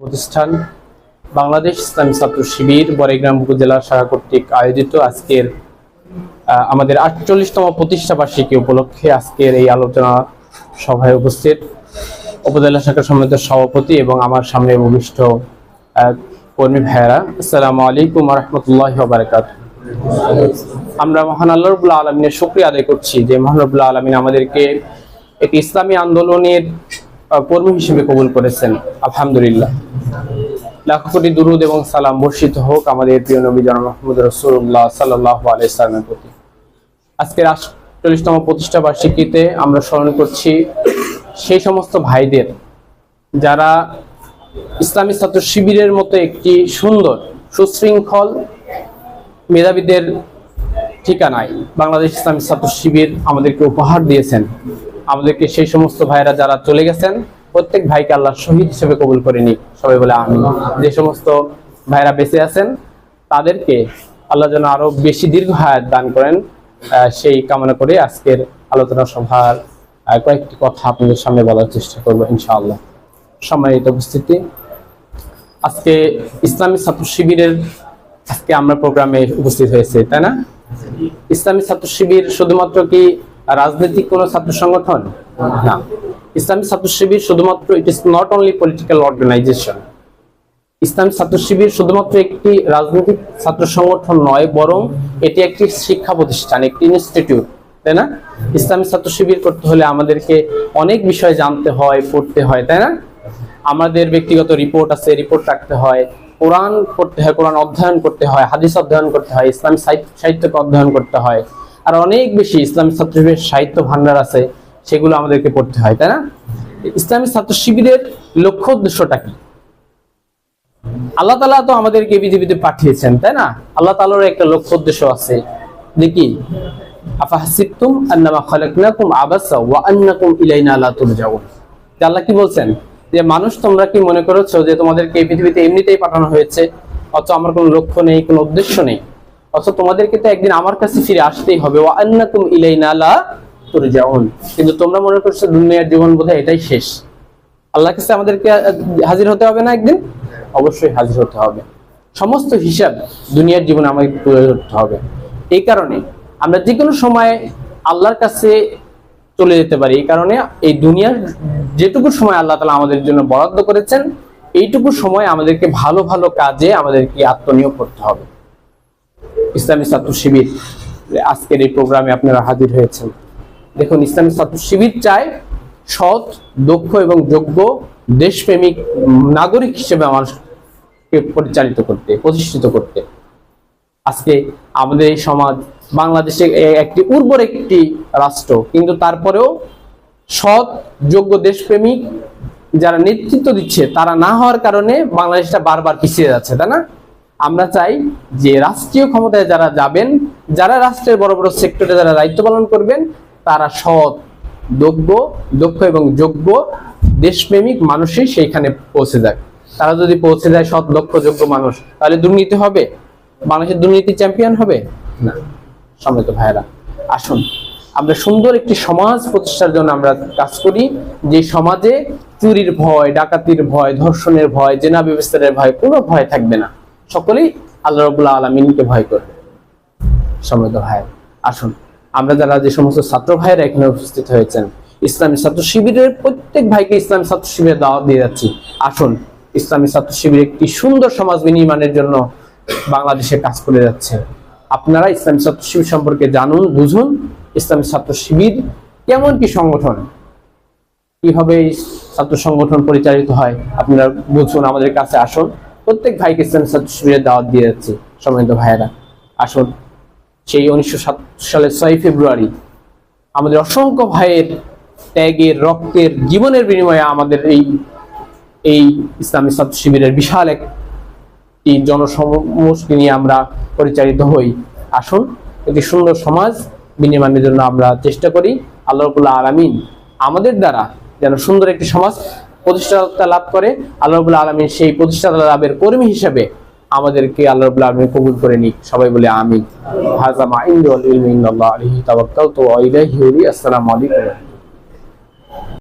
প্রতিষ্ঠান বাংলাদেশ ইসলামী ছাত্র শিবির বড়াইগ্রাম উপজেলা শাখা কর্তৃক আয়োজিত আজকের আমাদের ৪৮তম প্রতিষ্ঠা বার্ষিকী উপলক্ষে আজকের এই আলোচনা সভায় উপস্থিত উপজেলা শাখা সম্মানিত সভাপতি এবং আমার সামনে ভূমিষ্ঠ কর্মী ভাইয়েরা, আসসালামু আলাইকুম ওয়া রাহমাতুল্লাহি ওয়া বারাকাতুহু। আমরা মহান আল্লাহ রাব্বুল আলামিনের শুকরিয়া আদায় করছি যে মহান রাব্বুল আলামিন আমাদেরকে একটি ইসলামী আন্দোলনের কর্মী হিসেবে কবুল করেছেন। আলহামদুলিল্লাহ, লাখ কোটি দুরুদ এবং সালাম বর্ষিত হোক আমাদের প্রিয় নবী জনাব মুহাম্মদ রাসূলুল্লাহ সাল্লাল্লাহু আলাইহি ওয়াসাল্লামের প্রতি। আজকের ৪৮তম প্রতিষ্ঠা বার্ষিকীতে আমরা স্মরণ করছি সেই সমস্ত ভাইদের যারা ইসলামী ছাত্র শিবিরের মতো একটি সুন্দর সুশৃঙ্খল মেধাবীদের ঠিকানায় বাংলাদেশ ইসলামী ছাত্র শিবির আমাদেরকে উপহার দিয়েছেন। আমাদেরকে সেই সমস্ত ভাইরা যারা চলে গেছেন প্রত্যেক ভাইকে আল্লাহ শহীদ হিসেবে কবুল করে নিক, সবাই বলে আমিন। যে সমস্ত ভাইরা বেঁচে আছেন তাদেরকে আল্লাহ যেন আরো বেশি দীর্ঘ হায়াত দান করেন, সেই কামনা করে আজকের আলোচনা সভার কয়েকটি কথা আপনাদের সামনে বলার চেষ্টা করবো ইনশাআল্লাহ। সম্মানিত উপস্থিতি, আজকে ইসলামী ছাত্র শিবিরের আজকে আমরা প্রোগ্রামে উপস্থিত হয়েছে, তাই না? ইসলামী ছাত্র শিবির শুধুমাত্র কি রাজনৈতিক কোনো ছাত্র সংগঠন? না, ইসলামী ছাত্র শিবির শুধুমাত্র it is not only political organization. Islami Chhatra Shibir শুধুমাত্র একটি রাজনৈতিক ছাত্র সংগঠন নয়, বরং এটি একটি শিক্ষা প্রতিষ্ঠান, একটি ইনস্টিটিউট, তাই না? ইসলামী ছাত্র শিবির করতে হলে আমাদেরকে অনেক বিষয় জানতে হয়, পড়তে হয়, তাই না? আমাদের ব্যক্তিগত রিপোর্ট আছে, রিপোর্ট রাখতে হয়, কোরআন পড়তে হয়, কোরআন অধ্যয়ন করতে হয়, হাদিস অধ্যয়ন করতে হয়, ইসলামী সাহিত্যকে অধ্যয়ন করতে হয়, আর অনেক বেশি ইসলামী ছাত্র শিবিরের সাহিত্য ভান্ডার আছে, সেগুলো আমাদেরকে পড়তে হয়, তাই না? ইসলামী ছাত্র শিবিরের লক্ষ্য উদ্দেশ্যটা কি? আল্লাহ তাআলা তো আমাদেরকে পৃথিবীতে পাঠিয়েছেন, তাই না? আল্লাহ তাআলার একটা লক্ষ্য উদ্দেশ্য আছে। দেখি, আফাহাসিবতুম আন্নামা খালাকনাকুম আবাসা ওয়া আন্নাকুম ইলাইনা লা তুরজাউন। আল্লাহ কি বলছেন? যে মানুষ, তোমরা কি মনে করেছো যে তোমাদেরকে এই পৃথিবীতে এমনিতেই পাঠানো হয়েছে, অথচ আমার কোনো লক্ষ্য নেই, কোনো উদ্দেশ্য নেই, অথচ তোমাদেরকে তো একদিন আমার কাছে ফিরে আসতেই হবে। ওয়া আন্নাকুম ইলাইনা লা তুরজাউন। কিন্তু তোমরা মনে করছো দুনিয়ার জীবন বোধহয় এটাই শেষ, আল্লাহর কাছে আমাদেরকে হাজির হতে হবে না একদিন? অবশ্যই হাজির হতে হবে। সমস্ত হিসাব দুনিয়ার জীবনে আমাকে তুলে ধরতে হবে। এই কারণে আমরা যে কোনো সময় আল্লাহর কাছে চলে যেতে পারি। এই কারণে এই দুনিয়ার যেটুকু সময় আল্লাহ তাআলা আমাদের জন্য বরাদ্দ করেছেন, এইটুকু সময় আমাদেরকে ভালো ভালো কাজে আমাদেরকে আত্মনিয়োগ করতে হবে। ইসলামী ছাত্র শিবির আজকের এই প্রোগ্রামে আপনারা হাজির হয়েছেন। দেখুন, ইসলামী ছাত্র শিবির চায় সৎ, দক্ষ এবং যোগ্য দেশপ্রেমিক নাগরিক হিসেবে মানুষকে পরিচালিত করতে, প্রতিষ্ঠিত করতে। আজকে আমাদের এই সমাজ বাংলাদেশে একটি উর্বর একটি রাষ্ট্র, কিন্তু তারপরেও সৎ, যোগ্য দেশপ্রেমিক যারা নেতৃত্ব দিচ্ছে তারা না হওয়ার কারণে বাংলাদেশটা বারবার পিছিয়ে যাচ্ছে, তাই না? আমরা চাই যে রাষ্ট্রীয় ক্ষমতায় যারা যাবেন, যারা রাষ্ট্রের বড় বড় সেক্টরে যারা দায়িত্ব পালন করবেন, তারা সৎ, দক্ষ এবং যোগ্য দেশপ্রেমিক মানুষই সেইখানে পৌঁছে যায়। তারা যদি পৌঁছে যায় সৎ, দক্ষ, যোগ্য মানুষ, তাহলে দুর্নীতি হবে? বাংলাদেশের দুর্নীতি চ্যাম্পিয়ন হবে না। সম্মানিত ভাইয়েরা, আসুন আমরা সুন্দর একটি সমাজ প্রতিষ্ঠার জন্য আমরা কাজ করি, যে সমাজে চুরির ভয়, ডাকাতির ভয়, ধর্ষণের ভয়, জেনা ব্যবস্থার ভয়, কোনো ভয় থাকবে না। সকলেই আল্লাহ রাব্বুল আলামিনকে ভয় করবে। সম্মানিত ভাই, আসুন আমরা যারা যে সমস্ত ছাত্র ভাইয়েরা এখানে উপস্থিত হয়েছেন, ইসলামী ছাত্র শিবিরের প্রত্যেক ভাইকে ইসলামী ছাত্র শিবিরের দাওয়াত দিয়ে যাচ্ছি। আসুন, ইসলামী ছাত্র শিবির একটি সুন্দর সমাজ বিনির্মাণের জন্য বাংলাদেশে কাজ করে যাচ্ছে। আপনারা ইসলামী ছাত্র শিবির সম্পর্কে জানুন, বুঝুন। ইসলামী ছাত্র শিবির কেমন কি সংগঠন, কিভাবে ছাত্র সংগঠন পরিচালিত হয়, আপনারা বুঝুন, আমাদের কাছে আসুন। প্রত্যেক ভাইকে ইসলামী ছাত্র শিবিরের দাওয়াত দিয়ে যাচ্ছি। সম্মানিত ভাইয়েরা, আসুন, সেই 1907 সালের 6 ফেব্রুয়ারি আমাদের অসংখ্য ভাইয়ের ত্যাগের, রক্তের, জীবনের বিনিময়ে আমাদের এই ইসলামী ছাত্র শিবিরের বিশাল একটি জনসমষ্টি নিয়ে আমরা পরিচালিত হই। আসুন, একটি সুন্দর সমাজ বিনির্মাণের জন্য আমরা চেষ্টা করি। আল্লাহ রাব্বুল আলামিন আমাদের দ্বারা যেন সুন্দর একটি সমাজ প্রতিষ্ঠাতা লাভ করে। আল্লাহ রাব্বুল আলামিন সেই প্রতিষ্ঠাতা লাভের কর্মী হিসেবে আমাদেরকে আল্লাহ রাব্বুল আলামিন কবুল করে নিক, সবাই বলে আমিন। হাযা মা ইনদাল ইলমি ইন্নাল্লাহ আলাইহি তাওয়াক্কালতু ওয়া ইলাইহি উনি। আসসালামু আলাইকুম।